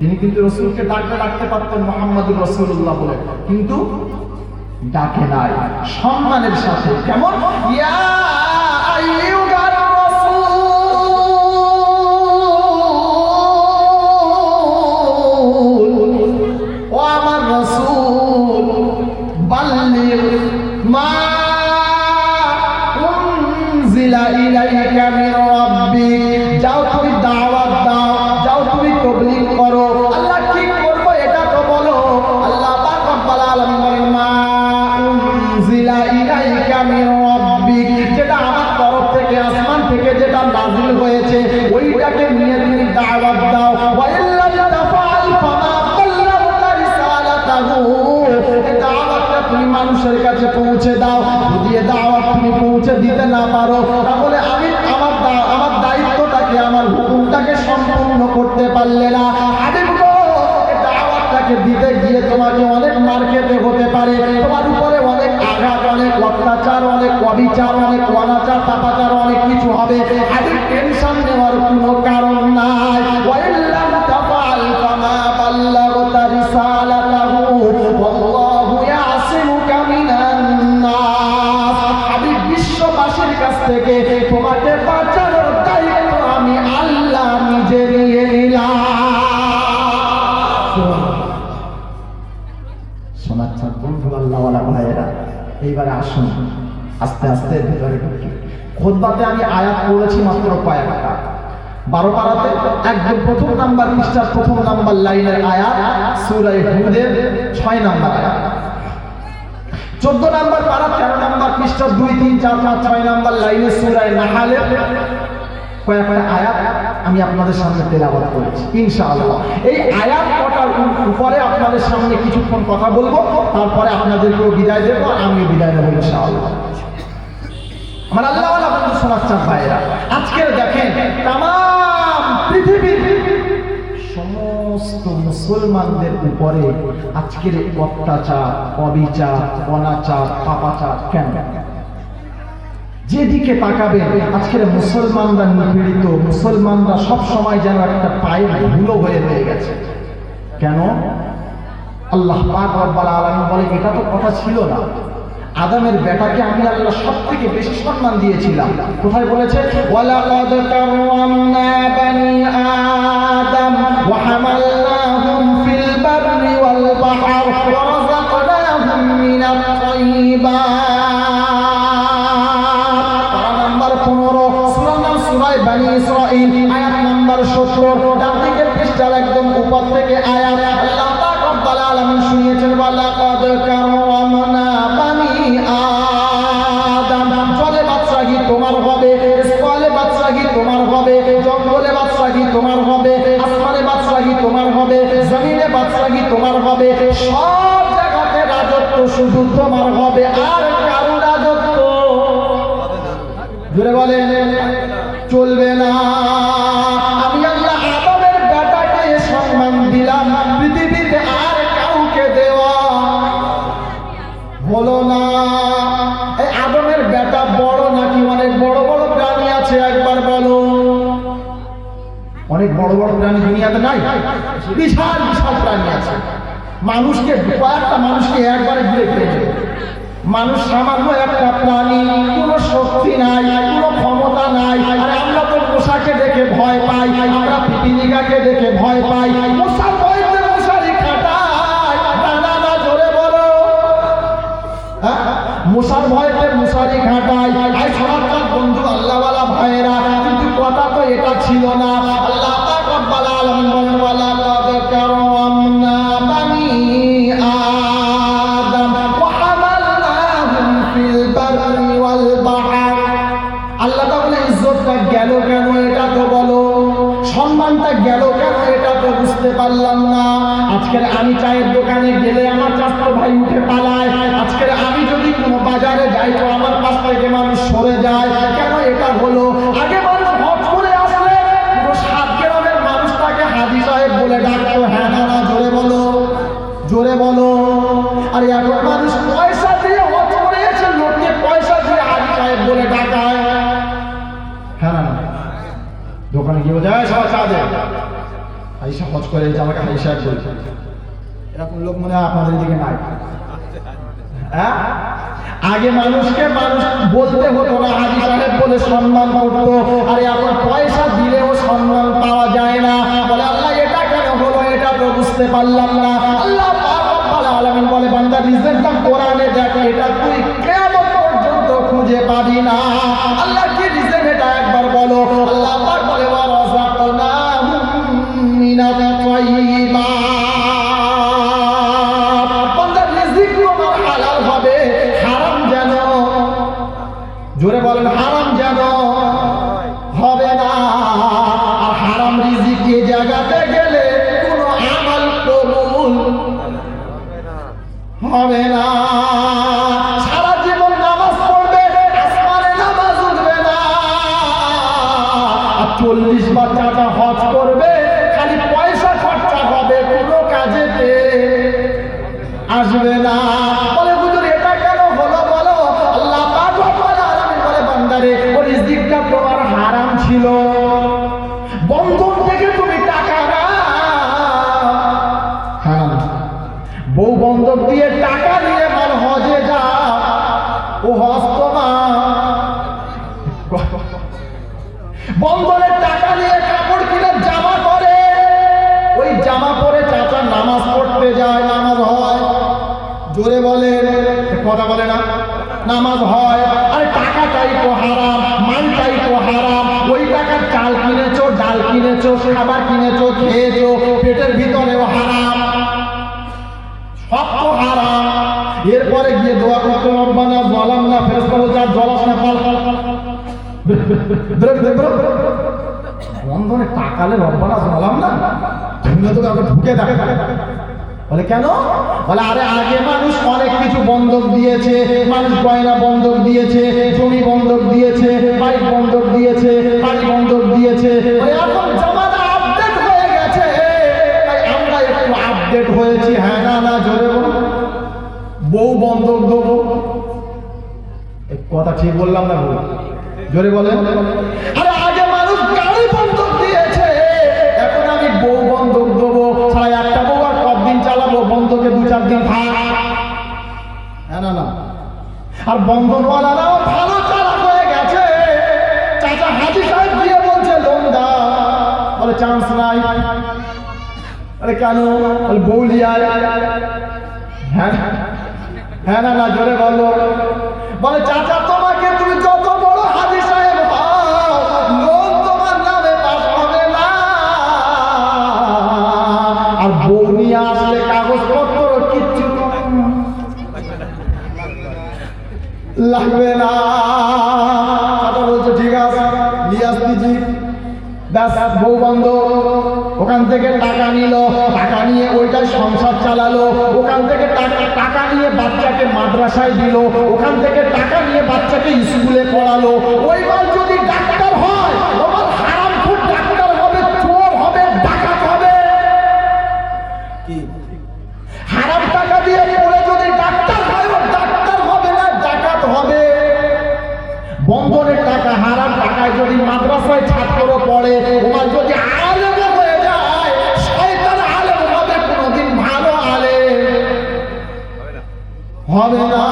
তিনি কিন্তু রাসূলকে ডাকতে পারতেন মুহাম্মদুর রাসূলুল্লাহ বলে, কিন্তু ডাকে নাই সম্মানের সাথে। কেমন? ইয়া আইয়ুহার রাসূল, ও আমার রাসূল, বাল্লিগ মা উনজিলা ইলাইকা মির রাব্বিক, যাও তুমি দাওয়াত দাও, যাও তুমি তাবলীগ করো। আল্লাহ কি করব এটা তো বলো। আল্লাহ পাক রব্বুল আলামিন বলেন মা উনজিলা ইলাইকা মির রাব্বিক, যেটা আমার তরফ থেকে আসমান থেকে যেটা নাযিল হয়েছে ওইটাকে নিয়ে তুমি দাওয়াত দাও। ওয়া ইল্লা তাফআল ফামা বাল্লাগতা রিসালাতাহু, এই দাওয়াতটা তুমি মানুষের কাছে পৌঁছে দাও। যদি এই দাওয়াত তুমি পৌঁছে দিতে না পারো তাহলে আমি আমার দায়িত্বটাকে, আমার হুকুমটাকে সম্পূর্ণ করতে পারলে না। হাবিব গো, এই দাওয়াতটাকে দিতে গিয়ে তোমাকে অনেক মার খেতে হতে পারে, তোমার উপরে অনেক আঘাত, অনেক অত্যাচার, অনেক অবিচার, অনেক অনাচার, পাপাচার, অনেক কিছু হবে। হাবিব টেনশন নেওয়ার কোনো কারণ নাই। ওয়া ইল্লাম তাফআল ফামা বাল্লাগতা রিসালাতাহু ওয়াল্লাহু ইয়াসিমুকা মিনান নাস। হাবিব বিশ্ববাসীর কাছ থেকে তোমাকে বাঁচানোর দায়িত্ব আমি আল্লাহ নিজে নিয়ে নিলাম। শোনাচ্ছেন বন্ধু আল্লাহওয়ালা ভাইয়েরা, এইবারে আসুন আস্তে আস্তে ভিতরে ঢুকি। খুতবাতে আমি আয়াত পড়েছি মাত্র কয়েকটা। 12 পারাতে একদম প্রথম নাম্বার পৃষ্ঠার প্রথম নাম্বার লাইনের আয়াত, সূরা হুদের 6 নাম্বার আয়াত। 14 নাম্বার পারা 13 নাম্বার পৃষ্ঠার 2, 3, 4, 5, 6 নাম্বার লাইনে সূরা নাহলের কয়েকটা আয়াত আমি আপনাদের সামনে তেলাওয়াত করেছি ইনশাআল্লাহ। এই আয়াত কটার উপরে আপনাদের সামনে কিছুক্ষণ কথা বলবো, তারপরে আপনাদেরকেও বিদায় দেবো, আমিও বিদায় নেবো ইনশাআল্লাহ। আমার আল্লাহওয়ালা বন্ধু শোনাচ্ছেন ভাইয়েরা, আজকে দেখেন তাম পৃথিবীর সমস্ত মুসলমানদের উপরে আজকের অত্যাচার, অবিচার, অনাচার, পাপাচার। কেন? যেদিকে তাকাবেন আজকের মুসলমানরা নিপীড়িত, মুসলমানরা সব সময় যেন একটা পায়ের ধুলো হয়ে রয়ে গেছে। কেন? আল্লাহ পাক রব্বুল আলামিন বলে এটা তো কথা ছিল না, আদমের বেটাকে আমি আল্লাহ সবথেকে বেশি সম্মান দিয়েছিলাম। কোথায় বলেছে? ওয়ালাকাদ কাররামনা বানি আদম ওয়া হামালনাহুম ফিল বাররি ওয়াল বাহর ওয়া রাযাকনাহুম মিনাত তাইয়্যিবাত। পারা নাম্বার 15, সূরা নাম সূরা বানি ইসরাঈল, আয়াত নাম্বার 70, ডান দিকের পৃষ্ঠার একদম উপর থেকে আয়াত। আল্লাহ পাক রব্বুল আলামিন শুনিয়েছেন ওয়ালাকাদ কাররামনা বানি আদম। জলে বাদশাহী তোমার হবে, স্থলে বাদশাহী তোমার হবে, জঙ্গলে বাদশাহী তোমার হবে, আসমানে বাদশাহী তোমার হবে, জমিনে বাদশাহী তোমার হবে, সব জায়গাতে রাজত্ব শুধু তোমার হবে, আর কারো রাজত্ব জোরে বলেন চলবে না। আমি আল্লাহ আদমের বেটাকে সম্মান দিলাম, পৃথিবীতে আর কাউকে দেওয়া হলো না। এই আদমের বেটা বড় নাকি অনেক বড় বড় প্রাণী আছে? একবার বলো। অনেক বড় বড় প্রাণী দুনিয়াতে নাই? বিশাল বিশাল প্রাণী আছে। মানুষকে, কয়েকটা মানুষকে একবারে ঘিরে ফেলেছে। মানুষ সামান্য একটা প্রাণী, কোনো শক্তি নাই, কোনো ক্ষমতা নাই। আর আমরা তো মশাকে দেখে ভয় পাই, আমরা পিপিলিকাকে দেখে ভয় পাই। মশার ভয়তে মশারি খাটাই, না না জোরে বলো। মশার ভয়তে মশারি খাটাই। আই সনাতন বন্ধু আল্লাহওয়ালা ভাইয়েরা, কিন্তু কথা তো এটা ছিল না। আল্লাহ পাক রব্বুল আলামিন বলেন ওয়ালাকাদ কাররামনা বানি আদম ওয়া হামালনাহুম ফিল বাররি ওয়াল বাহর। আল্লাহ তাআলা ইজ্জতটা গেল কেন এটা তো বলো, সম্মানটা গেল কেন এটা তো বুঝতে পারলাম না। আজকের আমি চায়ের দোকানে গেলে আমার চাচা ভাই উঠে পালায়, আজকের আমি যদি কোনো বাজারে যাই তো আমার পাশ থেকে মানুষ সরে যায়। কেন এটা হলো? আগে মানুষ হজ করে আসলে পুরো 7 গ্রামের মানুষ তাকে হাজী সাহেব বলে ডাকতো। হ্যাঁ না না জোরে বলো, জোরে বলো। আর এখন মানুষ পয়সা দিয়ে হজ করে এসে লোককে পয়সা দিয়ে হাজী সাহেব বলে ডাকায়। হ্যাঁ না না, দোকানে গিয়ে যায় সবাই চা দেয়, আইসা হজ করে আমাকে হাই সাহেব বলছে, এরকম লোক মনে হয় আপনাদের দিকে নাই। হ্যাঁ, আগে মানুষকে মানুষ বলতে হতো না, হাজি সাহেব বলে সম্মান করতো, আর এখন পয়সা দিলেও সম্মান পাওয়া যায় না। বলে আল্লাহ এটা কেন হলো, এটা তো বুঝতে পারলাম না। আল্লাহ পাক রব্বুল আলামিন বলে বান্দা রিজেক্টটা কোরআনে দেখ, এটা তুই কিয়ামত পর্যন্ত খুঁজে পাবি না। আল্লাহ কি রিজেক্ট এটা একবার বলো। আল্লাহ পাক বলে ওয়া রাযাকনাহুম মিনাত তাইয়্যিবাত, বান্দা রিজিক তোমার হালাল হবে, হারাম যেন, জোরে বলেন হারাম যেন হবে না। আর হারাম রিজিক এ জায়গাতে গেলে কোনো আমল কবুল হবে না। সারা জীবন নামাজ পড়বে, আসমানে নামাজ উঠবে না। আর 40 বার টাকা হজ করবে, খালি পয়সা খরচা হবে, কোনো কাজেতে আসবে না। বলে হুজুর এটা কেন হলো বলো। আল্লাহ পাক রব্বুল আলামিন বলে বান্দারে ওই রিজিকটা তোমার হারাম ছিল, বন্ধন থেকে তুমি টাকা না, হ্যাঁ বউ বন্ধক দিয়ে টাকা নিয়ে মাল হজে যা, ও হজ তোমার। বন্ধনের টাকা নিয়ে কাপড় কিনে জামা করে, ওই জামা পরে চাচা নামাজ পড়তে যায়, নামাজ হয়, জোরে বলে কথা বলে না, নামাজ হয়। আর টাকাটাই তো হারাম, মালটাই তো হারাম। ওই টাকার চাল কিনেছো, ডাল কিনেছো, খাবার কিনেছো, খেয়েছো, পেটের ভিতরেও হারাম, সব তো হারাম। এরপরে গিয়ে দোয়া করতে রব্বানা যালামনা, ফেরেশতা বলছে আর জ্বলাস না, ফল বন্ধনে টাকালে রব্বানা যালামনা, তুমি তো কাউকে ঢুকে দেখে। বলে কেন? বলে আরে আগে মানুষ অনেক কিছু বন্ধক দিয়েছে, মানুষ গয়না বন্ধক দিয়েছে, জমি বন্ধক দিয়েছে, বাইক বন্ধক দিয়েছে, বাড়ি বন্ধক দিয়েছে। এখন জামানা আপডেট হয়ে গেছে, তাই আমরা একটু আপডেট হয়েছি। হ্যাঁ না না জোরে বল, বউ বন্ধক দেবো, কথা ঠিক বললাম না বল, জোরে বলেন। আরে আগে মানুষ গাড়ি বন্ধক দিয়েছে, এখন আমি বউ বন্ধক দেবো। সারা একটা বউ আর কতদিন চালাবো, বন্ধকে 2-4 দিন থাক। হ্যাঁ না না। আর বন্ধনওয়ালারাও ভালো চালাক হয়ে গেছে। চাচা হাজি সাহেব গিয়ে বলছে লোন দাও, বলে চান্স নাই। আরে কেন? বলে বউ লিয়ায়। হ্যাঁ হ্যাঁ না না জোরে বলো। বলে চাচা তোমাকে তুমি যত বড় হাজি সাহেব হও, লোন তোমার নামে পাস হবে না। আর বউ নিয়ে আসলে কাগজপত্র কিচ্ছু লাগবে না। চাচা বলছে ঠিক আছে নিয়ে আসতেছি। ব্যাস বউ বন্ধ। ওখান থেকে টাকা নিল, টাকা নিয়ে ওইটাই সংসার চালালো। ওখান থেকে টাকা নিয়ে বাচ্চাকে মাদ্রাসায় দিল, ওখান থেকে টাকা নিয়ে বাচ্চাকে স্কুলে পড়ালো। ওই বার যদি ডাক্তার হয়, ওর হারামখোর ডাক্তার হবে, চোর হবে, ডাকাত হবে। কি হারাম টাকা দিয়ে পড়ে যদি ডাক্তার হয়, ও ডাক্তার হবে না, ডাকাত হবে। বন্ধনের টাকা, হারাম টাকায় যদি মাদ্রাসায় ছাত্র পড়ে, ওর যদি আলেম হয়ে যায়, শয়তান আলেম হবে, কোনোদিন ভালো আলেম হবে না।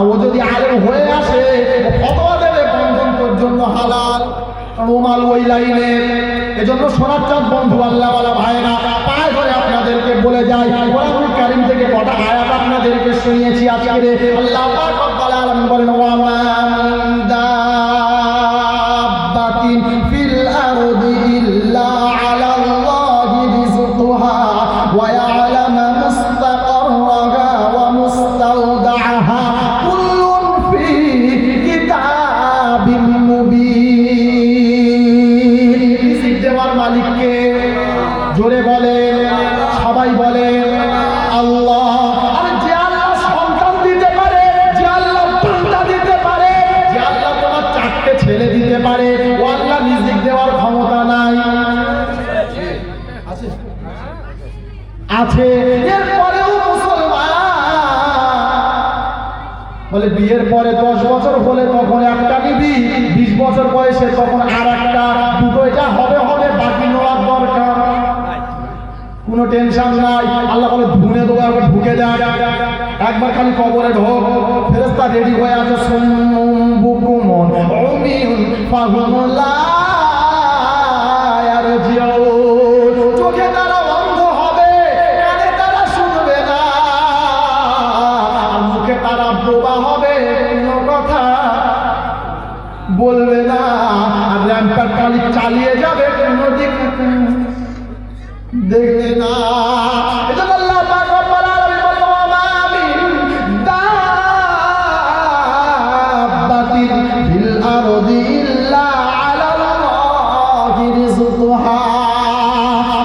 ও যদি আলেম হয়ে আসে, ও ফতোয়া দেবে বন্ধন তোর জন্য হালাল, কারণ ও মাল ওই লাইনে। এজন্য সোনার চাঁদ বন্ধু আল্লাহওয়ালা ভাইরা পায়ে ধরে আপনাদেরকে বলে যায়, কোরআনুল কারীম থেকে কটা আয়াত আপনাদেরকে শুনিয়েছি আজকে। আল্লাহ পাক রব্বুল আলামিন বলেন ওয়া মা মিন দাব্বাতিন ফিল আরদি ইল্লা আলাল্লাহি রিজকুহা ওয়া ইয়ালামু মুস্তাকাররাহা ওয়া মুস্তাওদাআহা কুল্লুন ফি কিতাবিম মুবিন। রিজিক দেওয়ার মালিককে জোরে বলেন, সবাই বলেন আল্লাহ। আর যে আল্লাহ সন্তান দিতে পারে, যে আল্লাহ বান্দা দিতে পারে, যে আল্লাহ তোমার 4টে ছেলে দিতে পারে, ও আল্লাহ রিজিক দেওয়ার ক্ষমতা নাই? আছে আছে। এরপরেও মুসলমান বলে বিয়ের পরে 10 বছর হলে তখন একটা নিবি, 20 বছর বয়সে তখন আর একটা, দুটো যা হবে হবে, বাকি নেওয়ার দরকার টেনশন নাই। আল্লাহ বলে ধুনে দেবো, একবার ঢুকে যায়, একবার খালি কবরে ঢোক, ফেরেশতা রেডি হয়ে আছে, সুম্মুম বুকুমুন উমিয়ুন ফাহুম লা ইয়ারজিউন। চোখে তারা অন্ধ হবে, কানে তারা শুনবে না, আর মুখে তারা বোবা হবে, কোনো কথা বলবে না, আর ল্যাম্পটা খালি চালিয়ে যাবে, কোনো দিকে দেখবে না। এজন্য আল্লাহ পাক রব্বুল আলামিন বলেন, ওয়া মা মিন দাব্বাতিন ফিল আরদি ইল্লা আলাল্লাহি রিজকুহা।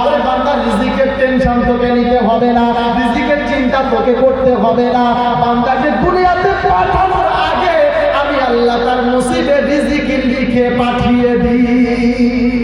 ওরে বান্দা, রিজিকের টেনশন তোকে নিতে হবে না, রিজিকের চিন্তা তোকে করতে হবে না। বান্দাকে দুনিয়াতে পাঠানোর আগে আমি আল্লাহ তার নসিবে রিজিক লিখে পাঠিয়ে দিই।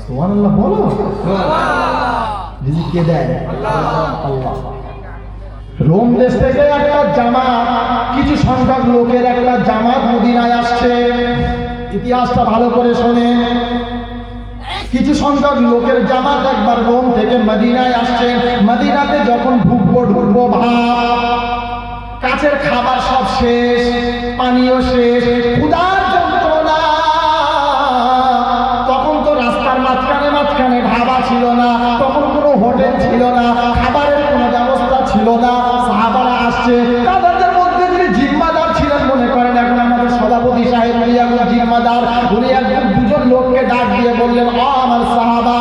সুবহানাল্লাহ বলো। রিজিক কে দেয়? আল্লাহ। রোম দেশ থেকে একটা জামাত, কিছু সংখ্যক লোকের একটা জামাত মদিনায় আসছে। ইতিহাসটা ভালো করে শোনেন। কিছু সংখ্যক লোকের জামাত একবার রোম থেকে মদিনায় আসছে। মদিনাতে যখন ঢুকবো ভাব, কাছের খাবার সব শেষ, পানীয় শেষ, ক্ষুধার যন্ত্রণা। তখন তো রাস্তার মাঝখানে ঢাবা ছিল না, তখন কোনো হোটেল ছিল না, খাবারের কোনো ব্যবস্থা ছিল না। সাহাবারা আসছে, তাদের মধ্যে যিনি জিম্মাদার ছিলেন, মনে করেন এখন আমাদের সভাপতি সাহেব, উনি এখন জিম্মাদার, উনি একজন দুজন লোককে ডাক দিয়ে বললেন, ও আমার সাহাবা।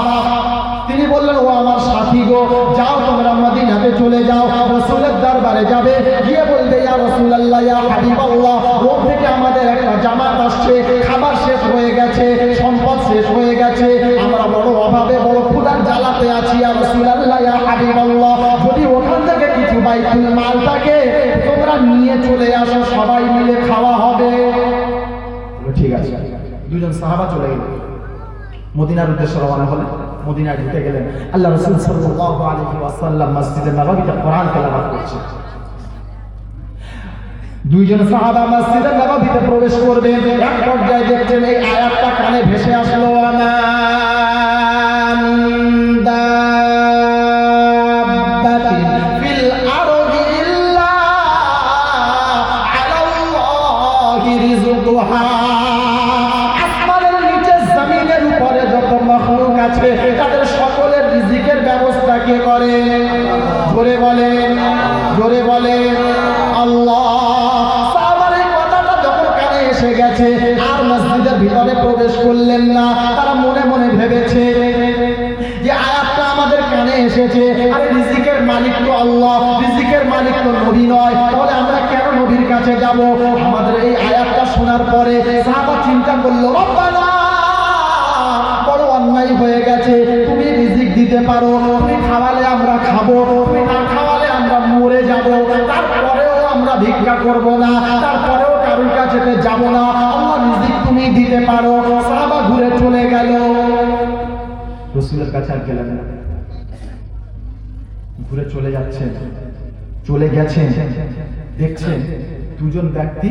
তিনি বললেন, ও আমার সাথী গো, যাও তোমরা মদিনাতে চলে যাও, রাসূলের দরবারে যাবে, গিয়ে বলবে, ইয়া রাসূলুল্লাহ, ইয়া হাবিবাল্লাহ, রোম থেকে আমাদের একটা জামাত আসছে, খাবার শেষ হয়ে গেছে, সম্পদ শেষ হয়ে গেছে, আমরা বড় অভাবে, বড় ক্ষুধার জ্বালাতে আছি, ইয়া রাসূলুল্লাহ, ইয়া হাবিবাল্লাহ, যদি ওখান থেকে কিছু বাইতুল মাল থাকে তোমরা নিয়ে চলে আসো, সবাই মিলে খাওয়া হবে। ঠিক আছে। দুজন সাহাবা চলে গেলেন, মদিনার উদ্দেশ্যে রওনা হলেন। মদিনায় ঢুকে গেলেন। আল্লাহ রাসূল সাল্লাল্লাহু আলাইহি ওয়াসাল্লাম মসজিদে নববীতে কোরআন তেলাওয়াত করছেন। দুইজন সাহাবা মসজিদে নববীতে প্রবেশ করবেন, এক পর্যায়ে দেখছেন এই আয়াতটা কানে ভেসে আসলো, আমান দাব্বাতিন ফিল আরদি ইল্লা আলাল্লাহি রিজকুহা। তাদের সকলের রিজিকের ব্যবস্থা কে করে? জোরে বলে, জোরে বলে আল্লাহ। সাহাবার এই কথাটা যখন কানে এসে গেছে, আর মসজিদের ভিতরে প্রবেশ করলেন না। তারা মনে মনে ভেবেছে যে আয়াতটা আমাদের কানে এসেছে, আর রিজিকের মালিক তো আল্লাহ, রিজিকের মালিক তো নবী নয়, তাহলে আমরা কেন নবীর কাছে যাব? আমাদের এই আয়াতটা শোনার পরে সাহাবা চিন্তা করলো, রব্বানা, অন্যায় হয়ে গেছে, তুমি রিজিক দিতে পারো, তুমি খাওয়ালে আমরা খাবো, তুমি না খাওয়ালে আমরা মরে যাব, তারপরেও আমরা ভিক্ষা করব না, তারপরেও কারোর কাছে যাব না, আল্লাহ রিজিক তুমি দিতে পারো। সাহাবা ঘুরে চলে গেল, রাসূলের কাছে আর গেলেন না। ঘুরে চলে যাচ্ছেন, চলে গেছেন, দেখছেন দুজন ব্যক্তি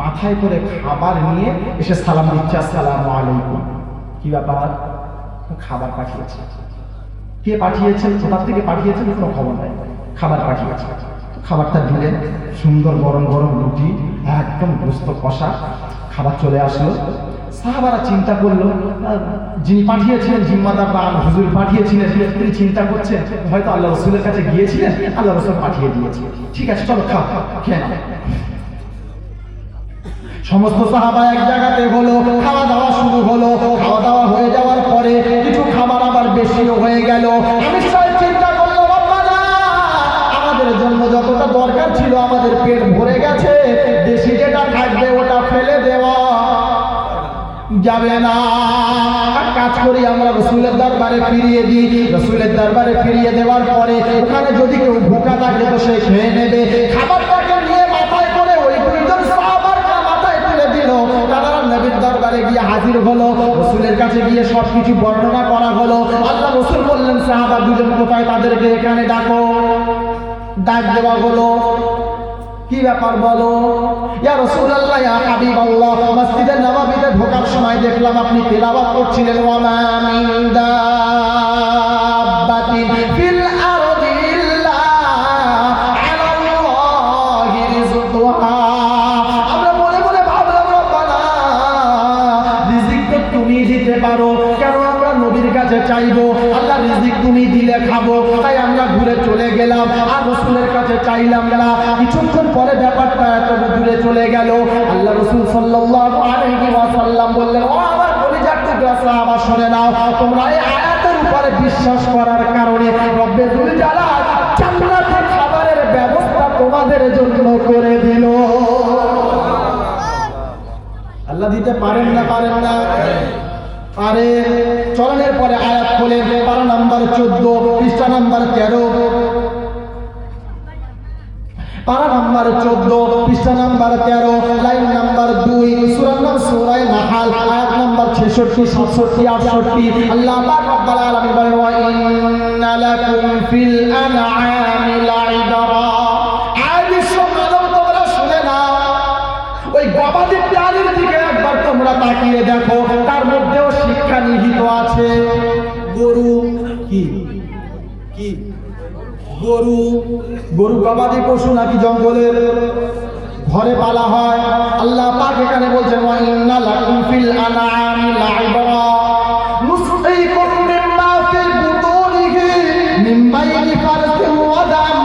মাথায় করে খাবার নিয়ে এসে সালাম দিচ্ছে, আসসালামু আলাইকুম। কি ব্যাপার? খাবার পাঠিয়েছে। কে পাঠিয়েছেন, কোথা থেকে পাঠিয়েছেন কোনো খবর নাই, খাবার পাঠিয়েছে। খাবারটা দিলেন, সুন্দর গরম গরম রুটি, একদম গোস্ত কষা, খাবার চলে আসলো। সাহাবারা চিন্তা করলো, যিনি পাঠিয়েছিলেন, জিম্মাদার বা হুজুর পাঠিয়েছিলেন, তিনি চিন্তা করছেন হয়তো আল্লাহ রাসূলের কাছে গিয়েছিলেন, আল্লাহ রাসূল পাঠিয়ে দিয়েছে, ঠিক আছে চলো খাও, খেয়ে নাও। সমস্ত সাহাবা এক জায়গাতে হলো, খাওয়া দাওয়া শুরু হলো। খাওয়া দাওয়া হয়ে যাওয়ার পরে কিছু খাবার আবার বেশিও হয়ে গেল। আমি সবাই চিন্তা করলো, রব্বানা, আমাদের জন্য যতটা দরকার ছিল আমাদের পেট ভরে গেছে, বেশি যেটা থাকবে ওটা ফেলে দেওয়া যাবে না। কাজ করি, আমরা রাসূলের দরবারে ফিরিয়ে দিই। রাসূলের দরবারে ফিরিয়ে দেওয়ার পরে ওখানে যদি কেউ ভুকা থাকে তো সে খেয়ে নেবে। খাবারটাকে নিয়ে মাথায় করে ওই দুইজন সাহাবাকে মাথায় তুলে দিল। তারা নবীর দরবারে গিয়ে হাজির হলো, রাসূলের কাছে গিয়ে সবকিছু বর্ণনা করা হলো। আল্লাহ রাসূল বললেন, সাহাবা দুজন কোথায়, তাদেরকে এখানে ডাকো। ডাক দেওয়া হলো, কি ব্যাপার বলো? ইয়া রাসূলুল্লাহ, ইয়া হাবিবাল্লাহ, মসজিদে নববীতে ঢোকার সময় দেখলাম আপনি তেলাওয়াত করছিলেন, ওয়া মা মিন দাব্বা দাব্বাতিন ফিল আরদি ইল্লা আলাল্লাহি রিজকুহা। আমরা মনে মনে ভাবলাম রব্বানা রিজিক তো তুমি দিতে পারো, কেন আমরা নবীর কাছে চাইবো? আল্লাহ রিজিক তুমি দিলে খাবো, তাই আমরা ঘুরে চলে গেলাম আর রাসূলের কাছে চাইলাম না। কিছুক্ষণ পরে ব্যাপারটা এত দূরে চলে গেল। আল্লাহ রাসূল সাল্লাল্লাহু আলাইহি ওয়াসাল্লাম বললেন, ও আমার কলিজার টুকরা সাহাবা শুনে নাও, তোমরা এই আয়াতের উপরে বিশ্বাস করার কারণে রব্বে যুল জালাল জান্নাতের খাবারের ব্যবস্থা তোমাদের জন্য করে দিল। আল্লাহ দিতে পারেন না? পারেন না? আরে চলনের পরে আয়াত খোলেন, পারা নাম্বার 14 পৃষ্ঠা নাম্বার 13, পারা নাম্বার 14 পৃষ্ঠা নাম্বার 13 লাইন নাম্বার 2 সূরা নাহাল আয়াত নাম্বার 66 67 68। আল্লাহ পাক রব্বুল আলামিন বলেন, ওয়া ইন্না লাকুম ফিল আনআমি লাইবরা। আয়াত সম্মানব তোমরা শুনে নাও, ওই গবাদি প্রাণীর দিকে একবার তোমরা তাকিয়ে দেখো, তার মধ্যেও শিক্ষা নিহিত আছে। গরু কি কি গরু গরু গবাদি পশু নাকি জঙ্গলের? ঘরে পালা হয়। আল্লাহ পাক এখানে বলছেন, ওয়া ইন্না লাকুম ফিল আনআমি লাইবরা নুসকিকুম মিম্মা ফিল বুতুনিহি মিন বাইনি ফারসিন ওয়া দাম।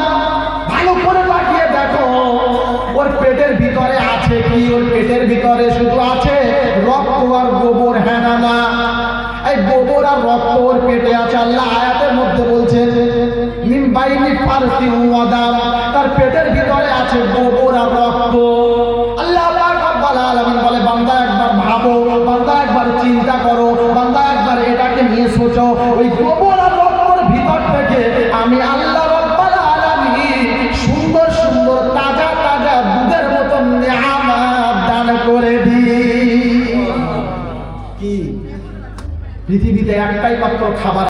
ভালো করে তাকিয়ে দেখো, ওর পেটের ভিতরে আছে কি? ওর পেটের ভিতরে শুধু আছে রক্ত আর গোবর। হ্যাঁ না না, এই গোবর আর রক্ত ওর পেটে আছে। আল্লাহ আয়াতের মধ্যে বলছেন মিন বাইনি ফারসিন ওয়া দাম, তার পেটের ভিতরে আছে গোবর আর রক্ত। আল্লাহ পাক রব্বুল আলামিন বলে, বান্দা একবার ভাবো, বান্দা একবার চিন্তা করো, বান্দা একবার এটাকে নিয়ে সোচো, ওই গোবর আর রক্তের ভিতর থেকে আমি আল্লাহ রব্বুল আলামিন সুন্দর সুন্দর তাজা তাজা দুধের মতন নিয়ামত দান করে দিই। কি পৃথিবীতে একটাই মাত্র খাবার